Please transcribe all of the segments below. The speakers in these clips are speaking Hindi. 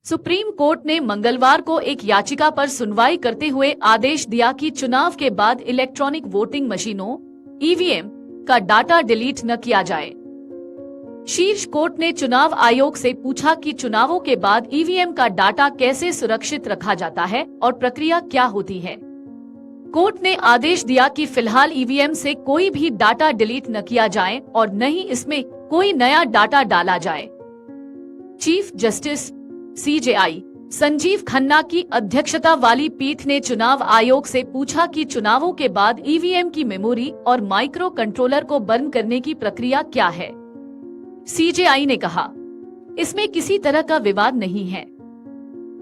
सुप्रीम कोर्ट ने मंगलवार को एक याचिका पर सुनवाई करते हुए आदेश दिया कि चुनाव के बाद इलेक्ट्रॉनिक वोटिंग मशीनों (ईवीएम) का डाटा डिलीट न किया जाए। शीर्ष कोर्ट ने चुनाव आयोग से पूछा कि चुनावों के बाद ईवीएम का डाटा कैसे सुरक्षित रखा जाता है और प्रक्रिया क्या होती है। कोर्ट ने आदेश दिया कि फिलहाल ईवीएम से कोई भी डाटा डिलीट न किया जाए और न ही इसमें कोई नया डाटा डाला जाए। Chief justice CJI Sanjeev Khanna की अध्यक्षता वाली पीठ ने चुनाव आयोग से पूछा कि चुनावों के बाद ईवीएम की मेमोरी और माइक्रो कंट्रोलर को बंद करने की प्रक्रिया क्या है। सीजेआई ने कहा, इसमें किसी तरह का विवाद नहीं है।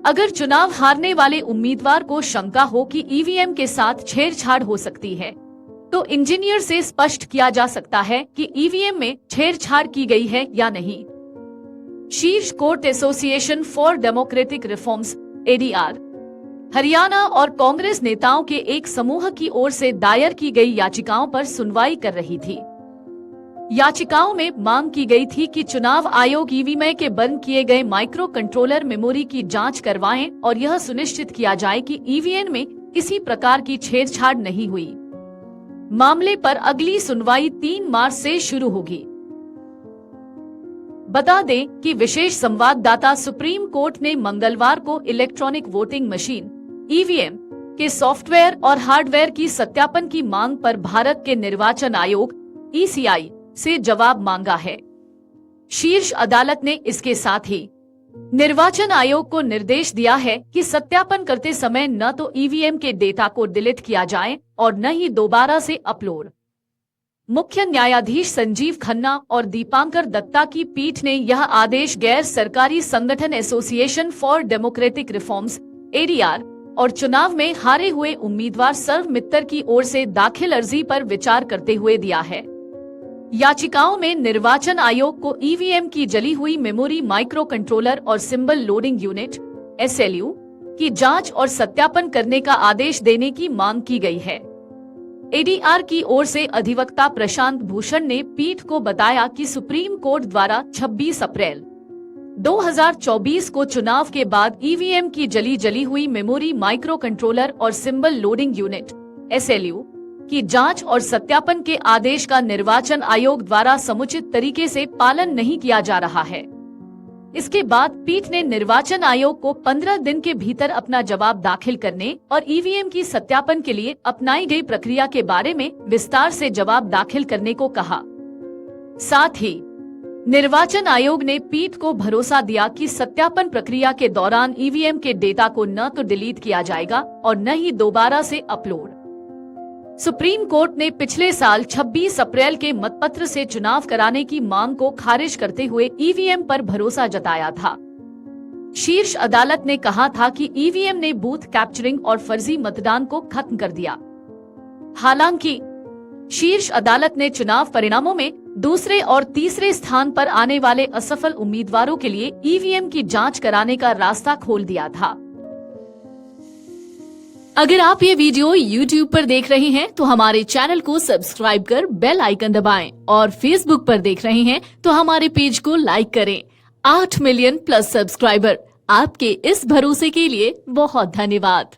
अगर चुनाव हारने वाले उम्मीदवार को शंका हो कि ईवीएम के साथ छेड़छाड़ हो सकती है, तो इंजीनियर से स्पष्ट किया जा सकता है कि ईवीएम में छेड़छाड़ की गई है या नहीं। शीर्ष court association for democratic reforms (ADR) Haryana और कांग्रेस नेताओं के एक समूह की ओर से दायर की गई याचिकाओं पर सुनवाई कर रही थी। याचिकाओं में मांग की गई थी कि चुनाव आयोग ईवीएम के बंद किए गए माइक्रो कंट्रोलर मेमोरी की जांच करवाएं और यह सुनिश्चित किया जाए कि ईवीएम में किसी प्रकार की छेड़छाड़ नहीं हुई। मामले पर अगली सुनवाई 3 मार्च से शुरू होगी। बता दें कि विशेष संवाददाता सुप्रीम कोर्ट ने मंगलवार को इलेक्ट्रॉनिक वोटिंग मशीन (ईवीएम) के सॉफ्टवेयर और हार्डवेयर की सत्यापन की मांग पर भारत के निर्वाचन आयोग (ईसीआई) से जवाब मांगा है। शीर्ष अदालत ने इसके साथ ही निर्वाचन आयोग को निर्देश दिया है कि सत्यापन करते समय न तो ईवीएम के डेटा को डिलीट किया जाए और न ही दोबारा से अपलोड। मुख्य न्यायाधीश संजीव खन्ना और दीपांकर दत्ता की पीठ ने यह आदेश गैर सरकारी संगठन association for democratic reforms (ADR) और चुनाव में हारे हुए उम्मीदवार सर्व मित्तर की ओर से दाखिल अर्जी पर विचार करते हुए दिया है। याचिकाओं में निर्वाचन आयोग को ईवीएम की जली हुई मेमोरी, माइक्रो कंट्रोलर और सिंबल लोडिंग यूनिट (एसएलयू) की जांच और सत्यापन करने का आदेश देने की मांग की गई है। एडीआर की ओर से अधिवक्ता प्रशांत भूषण ने पीठ को बताया कि सुप्रीम कोर्ट द्वारा 26 अप्रैल 2024 को चुनाव के बाद ईवीएम की जली हुई मेमोरी, माइक्रो कंट्रोलर और सिंबल लोडिंग यूनिट (एसएलयू) की जांच और सत्यापन के आदेश का निर्वाचन आयोग द्वारा समुचित तरीके से पालन नहीं किया जा रहा है। इसके बाद पीठ ने निर्वाचन आयोग को 15 दिन के भीतर अपना जवाब दाखिल करने और ईवीएम की सत्यापन के लिए अपनाई गई प्रक्रिया के बारे में विस्तार से जवाब दाखिल करने को कहा। साथ ही निर्वाचन आयोग ने पीठ को भरोसा दिया कि सत्यापन प्रक्रिया के दौरान ईवीएम के डेटा को न तो डिलीट किया जाएगा और न ही दोबारा से अपलोड। सुप्रीम कोर्ट ने पिछले साल 26 अप्रैल के मतपत्र से चुनाव कराने की मांग को खारिज करते हुए ईवीएम पर भरोसा जताया था। शीर्ष अदालत ने कहा था कि ईवीएम ने बूथ कैप्चरिंग और फर्जी मतदान को खत्म कर दिया। हालांकि शीर्ष अदालत ने चुनाव परिणामों में दूसरे और तीसरे स्थान पर आने वाले असफल उम्मीदवारों के लिए ईवीएम की जांच कराने का रास्ता खोल दिया था। अगर आप ये वीडियो YouTube पर देख रहे हैं तो हमारे चैनल को सब्सक्राइब कर बेल आइकन दबाएं और Facebook पर देख रहे हैं तो हमारे पेज को लाइक करें। 8 मिलियन प्लस सब्सक्राइबर, आपके इस भरोसे के लिए बहुत धन्यवाद।